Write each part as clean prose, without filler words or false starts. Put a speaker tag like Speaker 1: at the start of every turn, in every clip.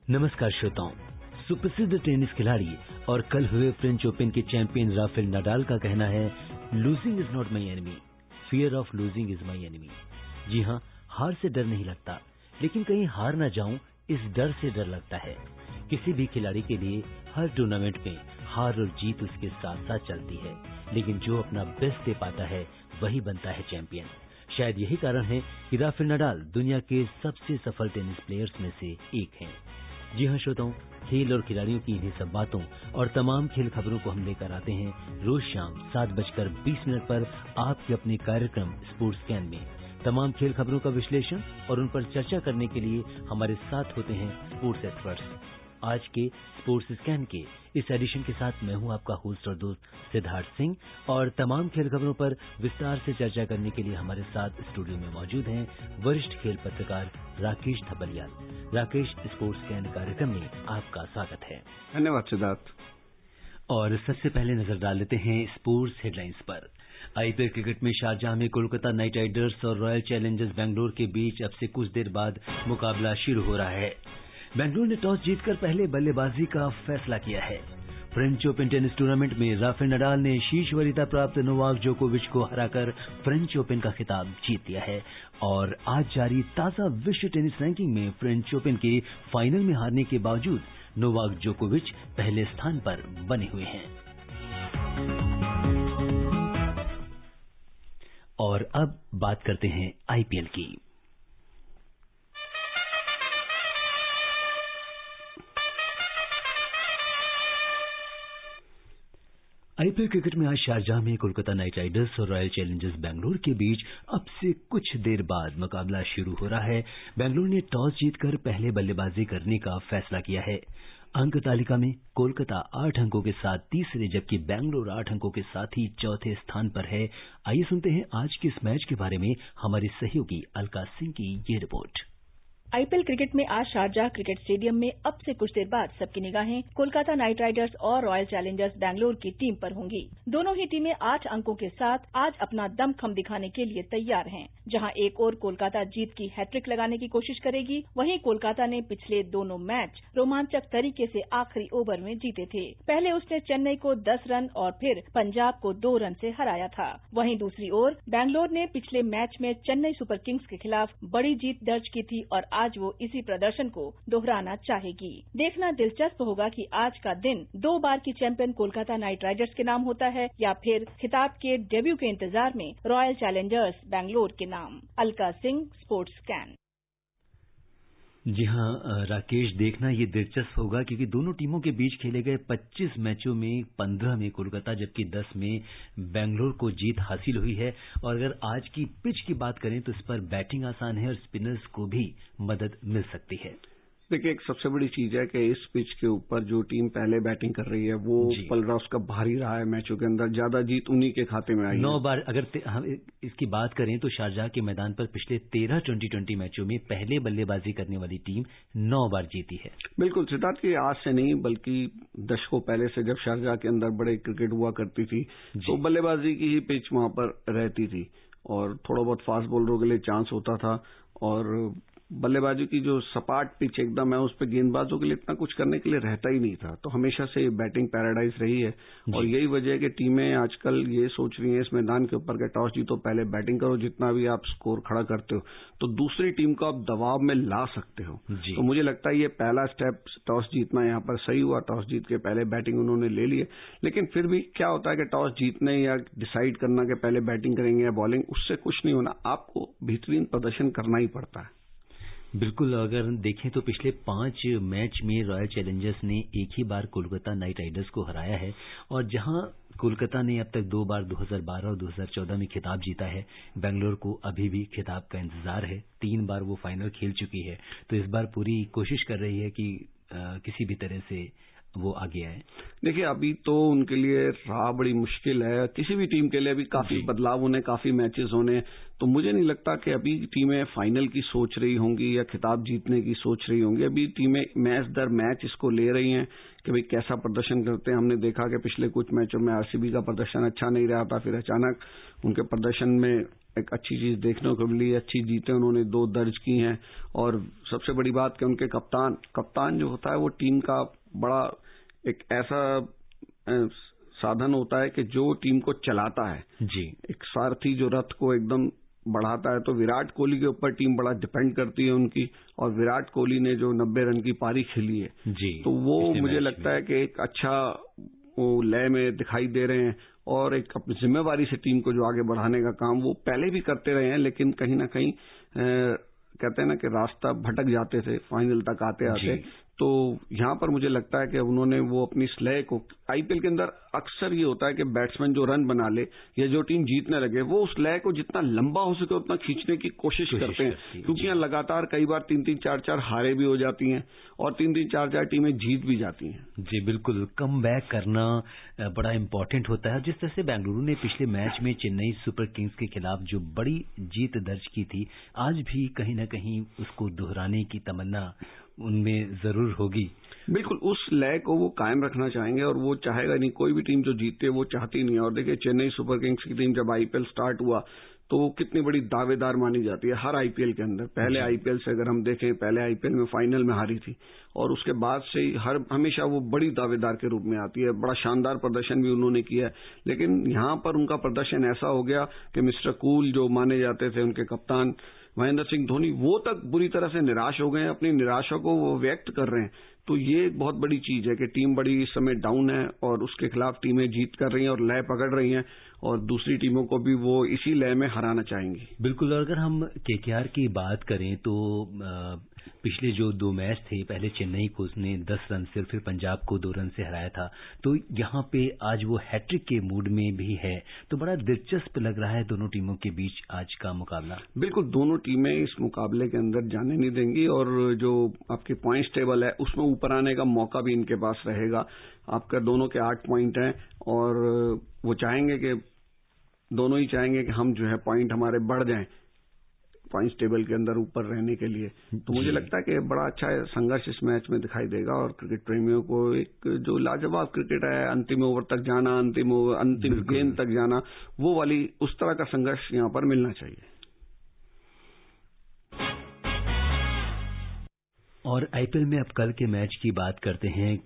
Speaker 1: नमस्कार श्रोताओं। सुप्रसिद्ध टेनिस खिलाड़ी और कल हुए फ्रेंच ओपन के चैंपियन राफेल नडाल का कहना है, losing is not my enemy, fear of losing is my enemy. जी हाँ, हार से डर नहीं लगता, लेकिन कहीं हार ना जाऊं इस डर से डर लगता है। किसी भी खिलाड़ी के लिए हर टूर्नामेंट में हार और जीत उसके साथ साथ चलती है, लेकिन जो अपना बेस्ट दे पाता है वही बनता है चैंपियन। शायद यही कारण है कि राफेल नडाल दुनिया के सबसे सफल टेनिस प्लेयर्स में से एक हैं। जी हाँ श्रोताओं, खेल और खिलाड़ियों की इन्हीं सब बातों और तमाम खेल खबरों को हम लेकर आते हैं रोज शाम 7:20 पर आपके अपने कार्यक्रम स्पोर्ट्स स्कैन में। तमाम खेल खबरों का विश्लेषण और उन पर चर्चा करने के लिए हमारे साथ होते हैं स्पोर्ट्स एक्सपर्ट्स। आज के स्पोर्ट्स स्कैन के इस एडिशन के साथ मैं हूं आपका होस्ट और दोस्त सिद्धार्थ सिंह, और तमाम खेल खबरों पर विस्तार से चर्चा करने के लिए हमारे साथ स्टूडियो में मौजूद हैं वरिष्ठ खेल पत्रकार राकेश थपलियाल। राकेश, स्पोर्ट्स स्कैन कार्यक्रम में आपका स्वागत है।
Speaker 2: धन्यवाद सिद्धार्थ।
Speaker 1: और सबसे पहले नजर डाल लेते हैं स्पोर्ट्स हेडलाइंस पर। आईपीएल क्रिकेट में शारजाह में कोलकाता नाइट राइडर्स और रॉयल चैलेंजर्स बेंगलोर के बीच अब से कुछ देर बाद मुकाबला शुरू हो रहा है। बेंगलोर ने टॉस जीतकर पहले बल्लेबाजी का फैसला किया है। फ्रेंच ओपन टेनिस टूर्नामेंट में राफेल नडाल ने शीर्ष वरीयता प्राप्त नोवाक जोकोविच को हराकर फ्रेंच ओपन का खिताब जीत लिया है। और आज जारी ताजा विश्व टेनिस रैंकिंग में फ्रेंच ओपन के फाइनल में हारने के बावजूद नोवाक जोकोविच पहले स्थान पर बने हुए हैं। और अब बात करते हैं आईपीएल की। आईपीएल क्रिकेट में आज शारजाह में कोलकाता नाइट राइडर्स और रॉयल चैलेंजर्स बेंगलोर के बीच अब से कुछ देर बाद मुकाबला शुरू हो रहा है। बेंगलोर ने टॉस जीतकर पहले बल्लेबाजी करने का फैसला किया है। अंक तालिका में कोलकाता 8 अंकों के साथ तीसरे, जबकि बेंगलोर 8 अंकों के साथ ही चौथे स्थान पर है। आइए सुनते हैं आज के इस मैच के बारे में हमारे सहयोगी अलका सिंह की ये रिपोर्ट।
Speaker 3: आईपीएल क्रिकेट में आज शारजाह क्रिकेट स्टेडियम में अब से कुछ देर बाद सबकी निगाहें कोलकाता नाइट राइडर्स और रॉयल चैलेंजर्स बेंगलोर की टीम पर होंगी। दोनों ही टीमें 8 अंकों के साथ आज अपना दमखम दिखाने के लिए तैयार हैं। जहां एक ओर कोलकाता जीत की हैट्रिक लगाने की कोशिश करेगी, वहीं कोलकाता ने पिछले दोनों मैच रोमांचक तरीके से आखिरी ओवर में जीते थे। पहले उसने चेन्नई को 10 रन और फिर पंजाब को 2 रन से हराया था। वहीं दूसरी ओर बेंगलोर ने पिछले मैच में चेन्नई सुपर किंग्स के खिलाफ बड़ी जीत दर्ज की थी और आज वो इसी प्रदर्शन को दोहराना चाहेगी। देखना दिलचस्प होगा कि आज का दिन 2 बार की चैंपियन कोलकाता नाइट राइडर्स के नाम होता है या फिर खिताब के डेब्यू के इंतजार में रॉयल चैलेंजर्स बेंगलोर के नाम। Alka Singh, sports scan.
Speaker 1: जी हाँ राकेश, देखना ये दिलचस्प होगा क्योंकि दोनों टीमों के बीच खेले गए 25 मैचों में 15 में कोलकाता जबकि 10 में बेंगलोर को जीत हासिल हुई है। और अगर आज की पिच की बात करें तो इस पर बैटिंग आसान है और स्पिनर्स को भी मदद मिल सकती है।
Speaker 2: देखिए, एक सबसे बड़ी चीज है कि इस पिच के ऊपर जो टीम पहले बैटिंग कर रही है वो पल रहा उसका भारी रहा है। मैचों के अंदर ज्यादा जीत उन्हीं के खाते में आई
Speaker 1: 9 बार। अगर हम इसकी बात करें तो शारजाह के मैदान पर पिछले 13 2020 मैचों में पहले बल्लेबाजी करने वाली टीम 9 बार जीती है।
Speaker 2: बिल्कुल सिद्धार्थ, की आज से नहीं बल्कि दशकों पहले से जब शारजाह के अंदर बड़े क्रिकेट हुआ करती थी तो बल्लेबाजी की ही पिच वहां पर रहती थी और थोड़ा बहुत फास्ट बॉलरों के लिए चांस होता था। और बल्लेबाजी की जो सपाट पिच एकदम है उस पर गेंदबाजों के लिए इतना कुछ करने के लिए रहता ही नहीं था। तो हमेशा से बैटिंग पैराडाइज रही है और यही वजह है कि टीमें आजकल ये सोच रही हैं इस मैदान के ऊपर के टॉस जीतो, पहले बैटिंग करो, जितना भी आप स्कोर खड़ा करते हो तो दूसरी टीम को आप दबाव में ला सकते हो। तो मुझे लगता है ये पहला स्टेप टॉस जीतना यहाँ पर सही हुआ। टॉस जीत के पहले बैटिंग उन्होंने ले ली है, लेकिन फिर भी क्या होता है कि टॉस जीतने या डिसाइड करना कि पहले बैटिंग करेंगे या बॉलिंग, उससे कुछ नहीं होना, आपको बेहतरीन प्रदर्शन करना ही पड़ता है।
Speaker 1: बिल्कुल, अगर देखें तो पिछले 5 मैच में रॉयल चैलेंजर्स ने एक ही बार कोलकाता नाइट राइडर्स को हराया है। और जहां कोलकाता ने अब तक 2 बार 2012 और 2014 में खिताब जीता है, बेंगलोर को अभी भी खिताब का इंतजार है। 3 बार वो फाइनल खेल चुकी है, तो इस बार पूरी कोशिश कर रही है कि किसी भी तरह से वो आगे आए।
Speaker 2: देखिए, अभी तो उनके लिए राह बड़ी मुश्किल है, किसी भी टीम के लिए अभी काफी बदलाव होने, काफी मैचेस होने। तो मुझे नहीं लगता कि अभी टीमें फाइनल की सोच रही होंगी या खिताब जीतने की सोच रही होंगी। अभी टीमें मैच दर मैच इसको ले रही हैं कि भाई कैसा प्रदर्शन करते हैं। हमने देखा कि पिछले कुछ मैचों में आरसीबी का प्रदर्शन अच्छा नहीं रहा था, फिर अचानक उनके प्रदर्शन में एक अच्छी चीज देखने को मिली, अच्छी जीतें उन्होंने 2 दर्ज की हैं। और सबसे बड़ी बात कि उनके कप्तान जो होता है वो टीम का बड़ा एक ऐसा साधन होता है कि जो टीम को चलाता है
Speaker 1: जी,
Speaker 2: एक सारथी जो रथ को एकदम बढ़ाता है। तो विराट कोहली के ऊपर टीम बड़ा डिपेंड करती है उनकी, और विराट कोहली ने जो 90 रन की पारी खेली है
Speaker 1: जी,
Speaker 2: तो वो मुझे लगता है कि एक अच्छा वो लय में दिखाई दे रहे हैं, और एक अपनी जिम्मेवारी से टीम को जो आगे बढ़ाने का काम वो पहले भी करते रहे हैं। लेकिन कहीं ना कहीं कहते हैं ना कि रास्ता भटक जाते थे फाइनल तक आते आते। तो यहां पर मुझे लगता है कि उन्होंने वो अपनी लय को, आईपीएल के अंदर अक्सर ये होता है कि बैट्समैन जो रन बना ले या जो टीम जीतने लगे वो उस लय को जितना लंबा हो सके उतना खींचने की कोशिश करते हैं, क्योंकि यहाँ लगातार कई बार 3-3, 4-4 हारे भी हो जाती हैं और 3-3, 4-4 टीमें जीत भी जाती हैं।
Speaker 1: जी बिल्कुल, कम बैक करना बड़ा इम्पोर्टेंट होता है। जिस तरह से बेंगलुरु ने पिछले मैच में चेन्नई सुपर किंग्स के खिलाफ जो बड़ी जीत दर्ज की थी, आज भी कहीं ना कहीं उसको दोहराने की तमन्ना उनमें जरूर होगी।
Speaker 2: बिल्कुल, उस लय को वो कायम रखना चाहेंगे और वो चाहेगा नहीं, कोई भी टीम जो जीतती है वो चाहती नहीं है। और देखिए चेन्नई सुपर किंग्स की टीम जब आईपीएल स्टार्ट हुआ तो कितनी बड़ी दावेदार मानी जाती है हर आईपीएल के अंदर। पहले आईपीएल से अगर हम देखें, पहले आईपीएल में फाइनल में हारी थी और उसके बाद से ही हमेशा वो बड़ी दावेदार के रूप में आती है। बड़ा शानदार प्रदर्शन भी उन्होंने किया है, लेकिन यहाँ पर उनका प्रदर्शन ऐसा हो गया कि मिस्टर कूल जो माने जाते थे, उनके कप्तान महेंद्र सिंह धोनी, वो तक बुरी तरह से निराश हो गए हैं, अपनी निराशा को वो व्यक्त कर रहे हैं। तो ये बहुत बड़ी चीज है कि टीम बड़ी इस समय डाउन है और उसके खिलाफ टीमें जीत कर रही हैं और लय पकड़ रही हैं, और दूसरी टीमों को भी वो इसी लय में हराना चाहेंगी।
Speaker 1: बिल्कुल, और अगर हम केकेआर की बात करें तो पिछले जो 2 मैच थे, पहले चेन्नई को उसने 10 रन से, फिर पंजाब को 2 रन से हराया था। तो यहाँ पे आज वो हैट्रिक के मूड में भी है, तो बड़ा दिलचस्प लग रहा है दोनों टीमों के बीच आज का मुकाबला।
Speaker 2: बिल्कुल, दोनों टीमें इस मुकाबले के अंदर जाने नहीं देंगी और जो आपके पॉइंट्स टेबल है उसमें ऊपर आने का मौका भी इनके पास रहेगा। आपका दोनों के 8 पॉइंट हैं और वो चाहेंगे कि दोनों ही चाहेंगे कि हम जो है पॉइंट हमारे बढ़ जाएं पॉइंट्स टेबल के अंदर ऊपर रहने के लिए। तो मुझे लगता है कि बड़ा अच्छा संघर्ष इस मैच में दिखाई देगा और क्रिकेट प्रेमियों को एक जो लाजवाब क्रिकेट है, अंतिम ओवर तक जाना, अंतिम गेंद तक जाना, वो वाली उस तरह का संघर्ष यहाँ पर मिलना चाहिए।
Speaker 1: और आईपीएल में अब कल के मैच की बात करते हैं।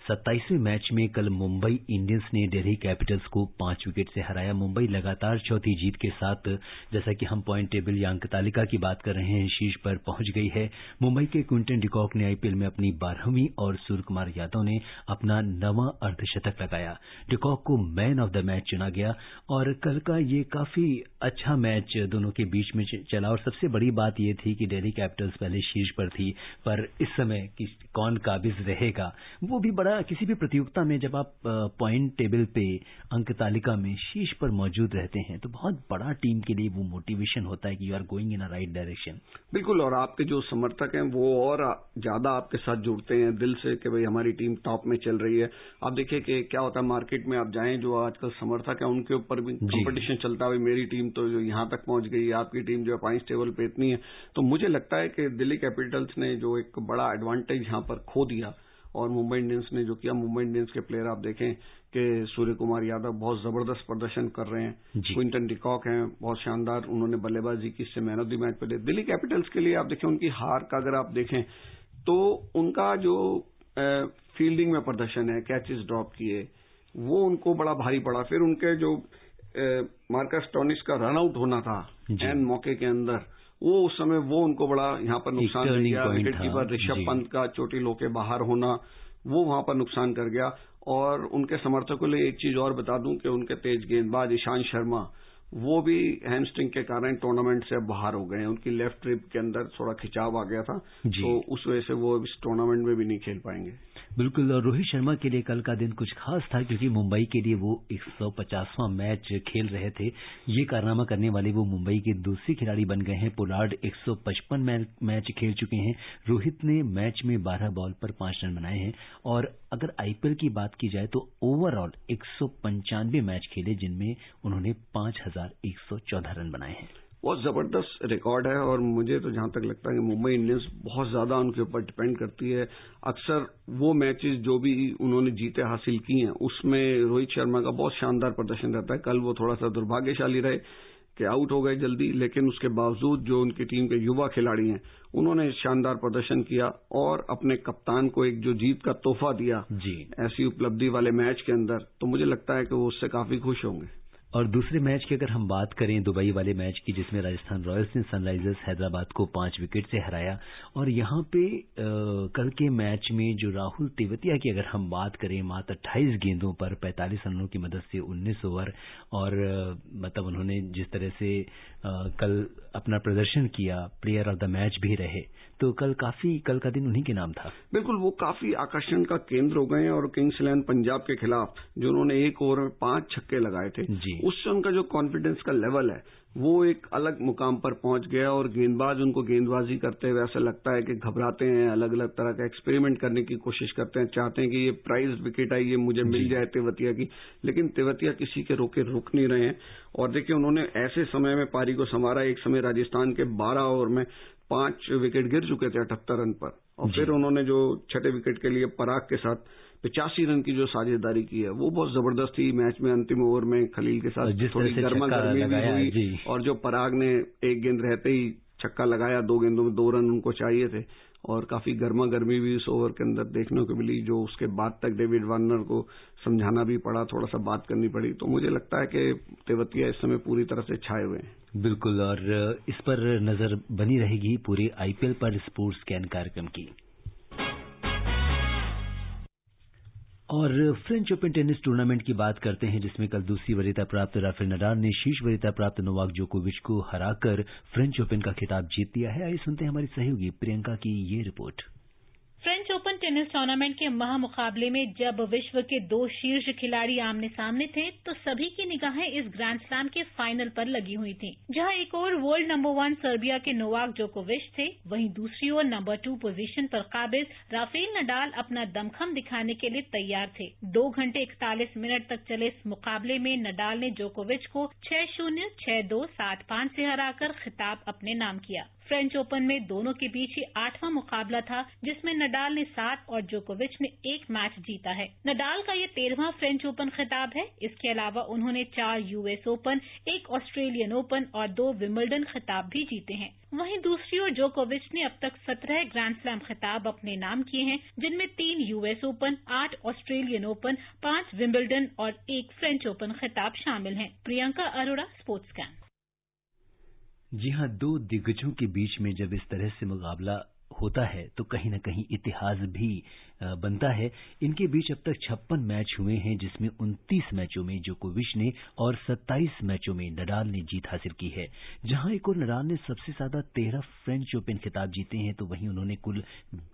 Speaker 1: 27वें मैच में कल मुंबई इंडियंस ने दिल्ली कैपिटल्स को 5 विकेट से हराया। मुंबई लगातार चौथी जीत के साथ, जैसा कि हम पॉइंट टेबल या अंक तालिका की बात कर रहे हैं, शीर्ष पर पहुंच गई है। मुंबई के क्विंटन डिकॉक ने आईपीएल में अपनी 12वीं और सूर्यकुमार यादव ने अपना 9वां अर्धशतक लगाया। डिकॉक को मैन ऑफ द मैच चुना गया और कल का ये काफी अच्छा मैच दोनों के बीच में चला। और सबसे बड़ी बात यह थी कि दिल्ली कैपिटल्स पहले शीर्ष पर थी, पर इस समय कौन काबिज रहेगा, वो भी बड़ा किसी भी प्रतियोगिता में जब आप पॉइंट टेबल पे, अंक तालिका में शीर्ष पर मौजूद रहते हैं तो बहुत बड़ा टीम के लिए वो मोटिवेशन होता है कि you are going in a right direction.
Speaker 2: बिल्कुल, और आपके जो समर्थक हैं वो और ज्यादा आपके साथ जुड़ते हैं दिल से कि भाई हमारी टीम टॉप में चल रही है। आप देखिए कि क्या होता है, मार्केट में आप जाएं, जो आजकल समर्थक है उनके ऊपर भी कंपटीशन चलता है, मेरी टीम तो जो यहाँ तक पहुंच गई, आपकी टीम जो पॉइंट्स टेबल पे इतनी है। तो मुझे लगता है कि दिल्ली कैपिटल्स ने जो एक बड़ा एडवांटेज यहाँ पर खो दिया और मुंबई इंडियंस ने जो किया, मुंबई इंडियंस के प्लेयर आप देखें कि सूर्यकुमार यादव बहुत जबरदस्त प्रदर्शन कर रहे हैं, क्विंटन डिकॉक हैं बहुत शानदार, उन्होंने बल्लेबाजी की, इससे मैन ऑफ द मैच पे दे। दिल्ली कैपिटल्स के लिए आप देखें, उनकी हार का अगर आप देखें तो उनका जो फील्डिंग में प्रदर्शन है, कैचेस ड्रॉप किए, वो उनको बड़ा भारी पड़ा। फिर उनके जो मार्कस स्टोनिस का रन आउट होना था एन मौके के अंदर, वो उस समय वो उनको बड़ा यहाँ पर नुकसान कर गया। विकेट कीपर ऋषभ पंत का चोटिल होकर बाहर होना, वो वहां पर नुकसान कर गया। और उनके समर्थकों के लिए एक चीज और बता दूं कि उनके तेज गेंदबाज ईशांत शर्मा, वो भी हैमस्ट्रिंग के कारण टूर्नामेंट से बाहर हो गए हैं। उनकी लेफ्ट रिब के अंदर थोड़ा खिंचाव आ गया था, तो उस वजह से वो इस टूर्नामेंट में भी नहीं खेल पाएंगे।
Speaker 1: बिल्कुल, और रोहित शर्मा के लिए कल का दिन कुछ खास था क्योंकि मुंबई के लिए वो 150वां मैच खेल रहे थे। ये कारनामा करने वाले वो मुंबई के दूसरे खिलाड़ी बन गए हैं। पोलार्ड 155 मैच खेल चुके हैं। रोहित ने मैच में 12 बॉल पर 5 रन बनाए हैं। और अगर आईपीएल की बात की जाए तो ओवरऑल 195 मैच खेले, जिनमें उन्होंने 5114 रन बनाए हैं।
Speaker 2: बहुत जबरदस्त रिकॉर्ड है और मुझे तो जहां तक लगता है कि मुंबई इंडियंस बहुत ज्यादा उनके ऊपर डिपेंड करती है। अक्सर वो मैचेस जो भी उन्होंने जीते हासिल की हैं उसमें रोहित शर्मा का बहुत शानदार प्रदर्शन रहता है। कल वो थोड़ा सा दुर्भाग्यशाली रहे कि आउट हो गए जल्दी, लेकिन उसके बावजूद जो उनकी टीम के युवा खिलाड़ी हैं उन्होंने शानदार प्रदर्शन किया और अपने कप्तान को एक जो जीत का तोहफा दिया
Speaker 1: जी
Speaker 2: ऐसी उपलब्धि वाले मैच के अंदर, तो मुझे लगता है कि वो उससे काफी खुश होंगे।
Speaker 1: और दूसरे मैच की अगर हम बात करें दुबई वाले मैच की, जिसमें राजस्थान रॉयल्स ने सनराइजर्स हैदराबाद को 5 विकेट से हराया, और यहाँ पे कल के मैच में जो राहुल तेवतिया की अगर हम बात करें, मात्र 28 गेंदों पर 45 रनों की मदद से 19 ओवर, और मतलब उन्होंने जिस तरह से कल अपना प्रदर्शन किया, प्लेयर ऑफ द मैच भी रहे, तो कल का दिन उन्हीं के नाम था।
Speaker 2: बिल्कुल, वो काफी आकर्षण का केंद्र हो गए हैं, और किंग्स 11 पंजाब के खिलाफ जो उन्होंने एक ओवर में 5 छक्के लगाए थे, उससे उनका जो कॉन्फिडेंस का लेवल है वो एक अलग मुकाम पर पहुंच गया, और गेंदबाज उनको गेंदबाजी करते हुए ऐसा लगता है कि घबराते हैं, अलग अलग तरह का एक्सपेरिमेंट करने की कोशिश करते हैं, चाहते हैं कि ये प्राइज विकेट आई, ये मुझे मिल जाए तेवतिया की, लेकिन तेवतिया किसी के रोके रुक नहीं रहे हैं। और देखिए, उन्होंने ऐसे समय में पारी को संवारा, एक समय राजस्थान के 12 ओवर में 5 विकेट गिर चुके थे 78 रन पर, और फिर उन्होंने जो छठे विकेट के लिए पराग के साथ 85 रन की जो साझेदारी की है वो बहुत जबरदस्त थी। मैच में अंतिम ओवर में खलील के साथ थोड़ी गर्मा गर्मी भी हुई, और जो पराग ने एक गेंद रहते ही छक्का लगाया, 2 गेंदों में 2 रन उनको चाहिए थे, और काफी गर्मा गर्मी भी इस ओवर के अंदर देखने को मिली, जो उसके बाद तक डेविड वार्नर को समझाना भी पड़ा, थोड़ा सा बात करनी पड़ी। तो मुझे लगता है कि तेवतिया इस समय पूरी तरह से छाए हुए हैं।
Speaker 1: बिल्कुल, और इस पर नजर बनी रहेगी पूरे आईपीएल पर स्पोर्ट्स स्कैन कार्यक्रम की। और फ्रेंच ओपन टेनिस टूर्नामेंट की बात करते हैं, जिसमें कल दूसरी वरीयता प्राप्त राफेल नडाल ने शीर्ष वरीयता प्राप्त नोवाक जोकोविच को हराकर फ्रेंच ओपन का खिताब जीत लिया है। आइए सुनते हैं हमारी सहयोगी प्रियंका की ये report.
Speaker 4: French open tennis tournament के महामुकाबले में जब विश्व के 2 शीर्ष खिलाड़ी आमने सामने थे, तो सभी की निगाहें इस ग्रैंड स्लैम के फाइनल पर लगी हुई थी, जहां एक ओर वर्ल्ड नंबर 1 सर्बिया के नोवाक जोकोविच थे, वहीं दूसरी ओर नंबर 2 पोजीशन पर काबिज राफेल नडाल अपना दमखम दिखाने के लिए तैयार थे। 2 घंटे 41 मिनट तक चले इस मुकाबले में नडाल ने जोकोविच को 6-0, 6-2, 7-5 से हराकर खिताब अपने नाम किया। फ्रेंच ओपन में दोनों के बीच ये 8वां मुकाबला था, जिसमें नडाल ने 7 और जोकोविच ने 1 मैच जीता है। नडाल का ये 13वां फ्रेंच ओपन खिताब है। इसके अलावा उन्होंने 4 यूएस ओपन, 1 ऑस्ट्रेलियन ओपन और 2 विंबलडन खिताब भी जीते हैं। वहीं दूसरी ओर जोकोविच ने अब तक 17 ग्रैंड स्लैम खिताब अपने नाम किए हैं, जिनमें 3 US Open, 8 Australian Open, 5 Wimbledon और 1 फ्रेंच ओपन खिताब शामिल हैं। Priyanka Arora, sports scan.
Speaker 1: जी हां, 2 दिग्गजों के बीच में जब इस तरह से मुकाबला होता है तो कहीं न कहीं इतिहास भी बनता है। इनके बीच अब तक 56 मैच हुए हैं, जिसमें 29 मैचों में जोकोविच ने और 27 मैचों में नडाल ने जीत हासिल की है। जहां एक और नडाल ने सबसे ज्यादा 13 फ्रेंच ओपन खिताब जीते हैं, तो वहीं उन्होंने कुल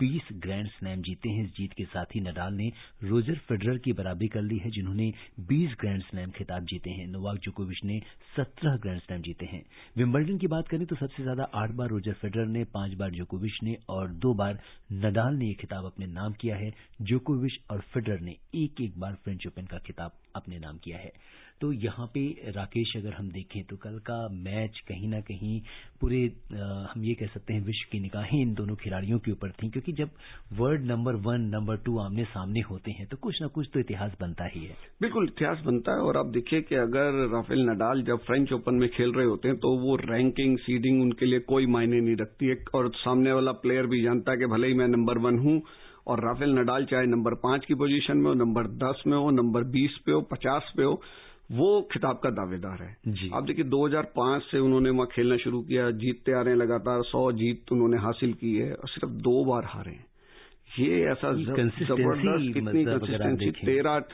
Speaker 1: 20 ग्रैंड स्लैम जीते हैं। इस जीत के साथ ही नडाल ने रोजर फेडरर की बराबरी कर ली है, जिन्होंने 20 ग्रैंड स्लैम खिताब जीते हैं। नोवाक जोकोविच ने 17 ग्रैंड स्लैम जीते हैं। विंबलडन की बात करें तो सबसे ज्यादा 8 बार रोजर फेडरर ने, 5 बार जोकोविच ने और 2 बार नडाल ने यह खिताब अपने नाम किया है। जोकोविच और फेडरर ने एक बार फ्रेंच ओपन का खिताब अपने नाम किया है। तो यहाँ पे राकेश, अगर हम देखें तो कल का मैच कहीं ना कहीं पूरे हम ये कह सकते हैं विश्व की निगाहें इन दोनों खिलाड़ियों के ऊपर थी, क्योंकि जब वर्ल्ड नंबर 1, नंबर 2 आमने सामने होते हैं तो कुछ ना कुछ तो इतिहास बनता ही है।
Speaker 2: बिल्कुल इतिहास बनता है। और आप देखिए कि अगर राफेल नडाल जब फ्रेंच ओपन में खेल रहे होते हैं तो वो रैंकिंग, सीडिंग उनके लिए कोई मायने नहीं रखती है, और सामने वाला प्लेयर भी जानता है कि भले ही मैं नंबर 1 हूं, और राफेल नडाल चाहे नंबर 5 की पोजीशन में हो, नंबर 10 में हो, नंबर 20 पे हो, 50 पे हो, वो खिताब का दावेदार है। आप देखिए 2005 से उन्होंने वहां खेलना शुरू किया, जीतते आ रहे हैं, लगातार 100 जीत उन्होंने हासिल की है, और सिर्फ 2 बार हारे हैं। ये ऐसा जबरदस्त, कितनी कंसिस्टेंसी, 13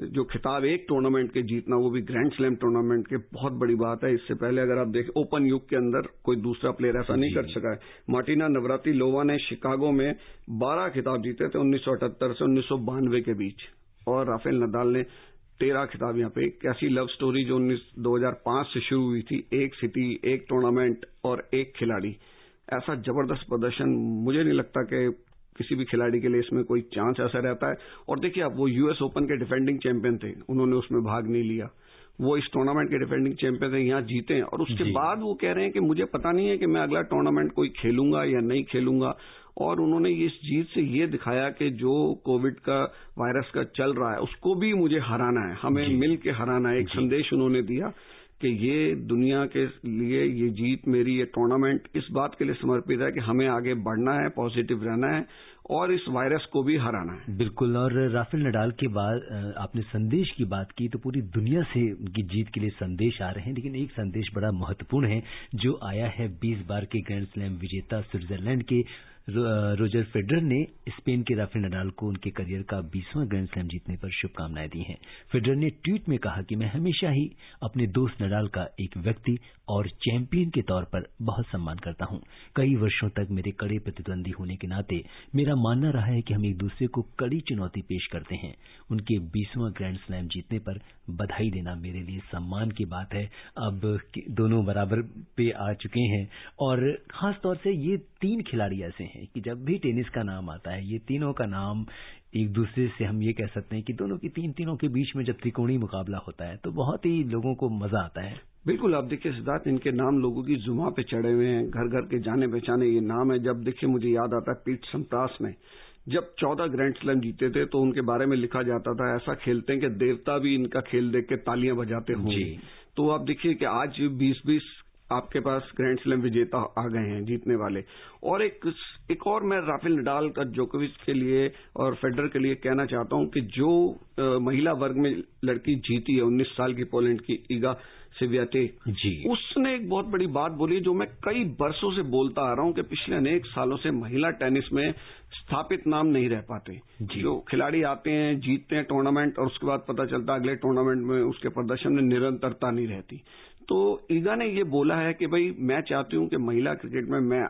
Speaker 2: जो खिताब एक टूर्नामेंट के जीतना, वो भी ग्रैंड स्लैम टूर्नामेंट के, बहुत बड़ी बात है। इससे पहले अगर आप देखें ओपन युग के अंदर कोई दूसरा प्लेयर ऐसा नहीं कर सका है। मार्टिना नवरातिलोवा ने शिकागो में 12 खिताब जीते थे 1978 से 1992 के बीच, और राफेल नडाल ने 13 खिताब। यहाँ पे एक ऐसी लव स्टोरी जो 2005 से शुरू हुई थी, एक सिटी, एक टूर्नामेंट और एक खिलाड़ी, ऐसा जबरदस्त प्रदर्शन मुझे नहीं लगता कि किसी भी खिलाड़ी के लिए इसमें कोई चांस ऐसा रहता है। और देखिए आप, वो यूएस ओपन के डिफेंडिंग चैंपियन थे, उन्होंने उसमें भाग नहीं लिया, वो इस टूर्नामेंट के डिफेंडिंग चैंपियन थे, यहाँ जीते हैं, और उसके बाद वो कह रहे हैं कि मुझे पता नहीं है कि मैं अगला टूर्नामेंट कोई खेलूंगा या नहीं खेलूंगा। और उन्होंने इस जीत से ये दिखाया कि जो कोविड का वायरस का चल रहा है उसको भी मुझे हराना है, हमें मिल के हराना है। एक संदेश उन्होंने दिया कि ये दुनिया के लिए ये जीत मेरी, ये टूर्नामेंट इस बात के लिए समर्पित है कि हमें आगे बढ़ना है, पॉजिटिव रहना है और इस वायरस को भी हराना है।
Speaker 1: बिल्कुल। और राफेल नडाल के बाद आपने संदेश की बात की, तो पूरी दुनिया से उनकी जीत के लिए संदेश आ रहे हैं, लेकिन एक संदेश बड़ा महत्वपूर्ण है जो आया है 20 बार के ग्रैंड स्लैम विजेता स्विट्जरलैंड के रोजर फेडरर ने स्पेन के राफेल नडाल को उनके करियर का 20वां ग्रैंड स्लैम जीतने पर शुभकामनाएं दी हैं। फेडरर ने ट्वीट में कहा कि मैं हमेशा ही अपने दोस्त नडाल का एक व्यक्ति और चैंपियन के तौर पर बहुत सम्मान करता हूं। कई वर्षों तक मेरे कड़े प्रतिद्वंदी होने के नाते मेरा मानना रहा है कि हम एक दूसरे को कड़ी चुनौती पेश करते हैं। उनके 20वां ग्रैंड स्लैम जीतने पर बधाई देना मेरे लिए सम्मान की बात है। अब दोनों बराबर पे आ चुके हैं और खास तौर से ये 3 खिलाड़ी ऐसे हैं कि जब भी टेनिस का नाम आता है, ये तीनों का नाम एक दूसरे से हम ये कह सकते हैं कि तीनों के बीच में जब त्रिकोणीय मुकाबला होता है तो बहुत ही लोगों को मजा आता है।
Speaker 2: बिल्कुल। आप देखिए सिद्धार्थ, इनके नाम लोगों की जुबान पे चढ़े हुए हैं, घर घर के जाने पहचाने ये नाम है। जब देखिए मुझे याद आता है पीट सम्प्रास ने जब 14 ग्रैंड स्लैम जीते थे तो उनके बारे में लिखा जाता था ऐसा खेलते हैं कि देवता भी इनका खेल देख के तालियां बजाते होंगे। तो आप देखिए कि आज 20-20 आपके पास ग्रैंड स्लैम विजेता आ गए हैं जीतने वाले। और एक और मैं राफेल नडाल का जोकोविच के लिए और फेडरर के लिए कहना चाहता हूं कि जो महिला वर्ग में लड़की जीती है 19 साल की पोलैंड की इगा स्वियातेक जी, उसने एक बहुत बड़ी बात बोली जो मैं कई वर्षों से बोलता आ रहा हूं कि पिछले अनेक सालों से महिला टेनिस में स्थापित नाम नहीं रह पाते। जो खिलाड़ी आते हैं, जीतते हैं टूर्नामेंट और उसके बाद पता चलता अगले टूर्नामेंट में उसके प्रदर्शन में निरंतरता नहीं रहती। तो ईगा ने ये बोला है कि भाई मैं चाहती हूं कि महिला क्रिकेट में मैं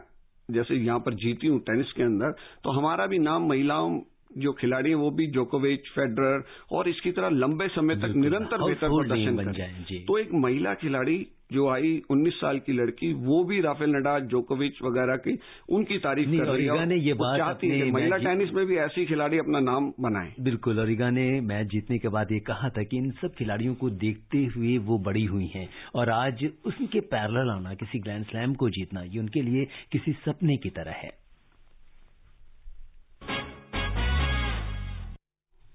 Speaker 2: जैसे यहां पर जीती हूं टेनिस के अंदर, तो हमारा भी नाम महिलाओं जो खिलाड़ी हैं वो भी जोकोविच, फेडरर और इसकी तरह लंबे समय तक निरंतर बेहतर प्रदर्शन करें। तो एक महिला खिलाड़ी जो आई 19 साल की लड़की, वो भी राफेल नडाल, जोकोविच वगैरह की उनकी तारीफ कर रही है।
Speaker 1: ने ये बात
Speaker 2: चाहती है महिला टेनिस में भी ऐसी खिलाड़ी अपना नाम बनाए।
Speaker 1: बिल्कुल। और ईगा ने मैच जीतने के बाद ये कहा था कि इन सब खिलाड़ियों को देखते हुए वो बड़ी हुई हैं और आज उनके पैरेलल आना, किसी ग्रैंड स्लैम को जीतना, ये उनके लिए किसी सपने की तरह है।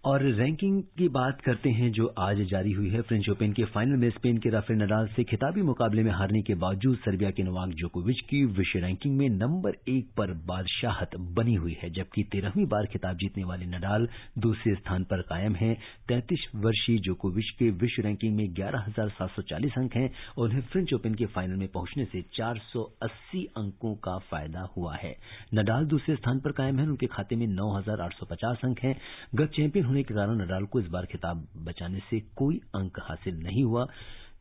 Speaker 1: और रैंकिंग की बात करते हैं जो आज जारी हुई है। फ्रेंच ओपन के फाइनल में स्पेन के राफेल नडाल से खिताबी मुकाबले में हारने के बावजूद सर्बिया के नोवाक जोकोविच की विश्व रैंकिंग में नंबर 1 पर बादशाहत बनी हुई है, जबकि 13वीं बार खिताब जीतने वाले नडाल दूसरे स्थान पर कायम हैं। 33 वर्षीय जोकोविच के विश्व रैंकिंग में 11,740 अंक हैं और उन्हें फ्रेंच ओपन के फाइनल में पहुंचने से 480 अंकों का फायदा हुआ है। नडाल दूसरे स्थान पर कायम है, उनके खाते में 9,850 अंक हैं। गत चैंपियन होने के कारण नडाल को इस बार खिताब बचाने से कोई अंक हासिल नहीं हुआ।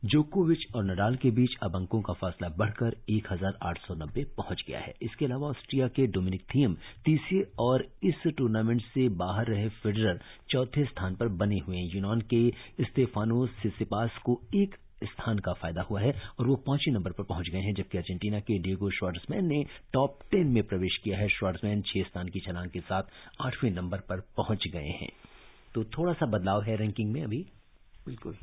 Speaker 1: जोकोविच और नडाल के बीच अब अंकों का फासला बढ़कर 1,890 पहुंच गया है। इसके अलावा ऑस्ट्रिया के डोमिनिक थियम तीसरे और इस टूर्नामेंट से बाहर रहे फेडरर चौथे स्थान पर बने हुए हैं। यूनान के स्टेफानोस सिसिपास को एक स्थान का फायदा हुआ है और वो 5वें नंबर पर पहुंच गए हैं, जबकि अर्जेंटीना के डिएगो श्वार्ट्जमैन ने टॉप 10 में प्रवेश किया है। श्वार्ट्जमैन 6 स्थान की छलांग के साथ 8वें नंबर पर पहुंच गए हैं। तो थोड़ा सा बदलाव है रैंकिंग में अभी।
Speaker 2: बिल्कुल।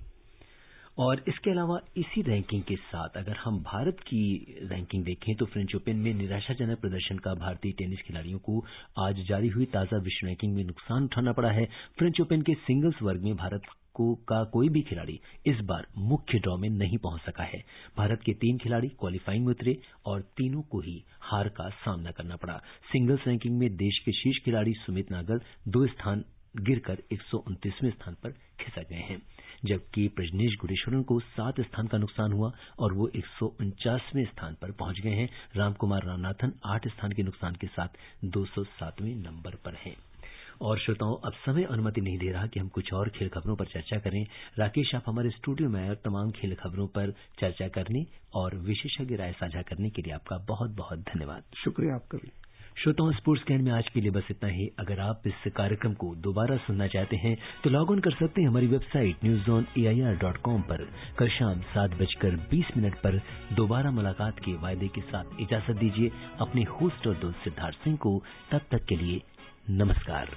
Speaker 1: और इसके अलावा इसी रैंकिंग के साथ अगर हम भारत की रैंकिंग देखें तो फ्रेंच ओपन में निराशाजनक प्रदर्शन का भारतीय टेनिस खिलाड़ियों को आज जारी हुई ताजा विश्व रैंकिंग में नुकसान उठाना पड़ा है। फ्रेंच ओपन के सिंगल्स वर्ग में भारत का कोई भी खिलाड़ी इस बार मुख्य ड्रॉ में नहीं पहुंच सका है। भारत के 3 खिलाड़ी क्वालिफाइंग में उतरे और तीनों को ही हार का सामना करना पड़ा। सिंगल्स रैंकिंग में देश के शीर्ष खिलाड़ी सुमित नागल 2 स्थान गिरकर 129वें स्थान पर खिसक गए हैं, जबकि प्रजनेश गुणेश्वरन को 7 स्थान का नुकसान हुआ और वो 149वें स्थान पर पहुंच गए हैं। रामकुमार रामनाथन 8 स्थान के नुकसान के साथ 207वें नंबर पर हैं। और श्रोताओं, अब समय अनुमति नहीं दे रहा कि हम कुछ और खेल खबरों पर चर्चा करें। राकेश, आप हमारे स्टूडियो में आए और तमाम खेल खबरों पर चर्चा करने और विशेषज्ञ राय साझा करने के लिए आपका बहुत बहुत धन्यवाद।
Speaker 2: शुक्रिया आपका भी।
Speaker 1: श्रोताओं, स्पोर्ट्स कैन में आज के लिए बस इतना ही। अगर आप इस कार्यक्रम को दोबारा सुनना चाहते हैं तो लॉग ऑन कर सकते हैं हमारी वेबसाइट newzoneair.com पर। कल शाम 7:20 पर दोबारा मुलाकात के वायदे के साथ इजाजत दीजिए अपने होस्ट और दोस्त सिद्धार्थ सिंह को। तब तक के लिए नमस्कार।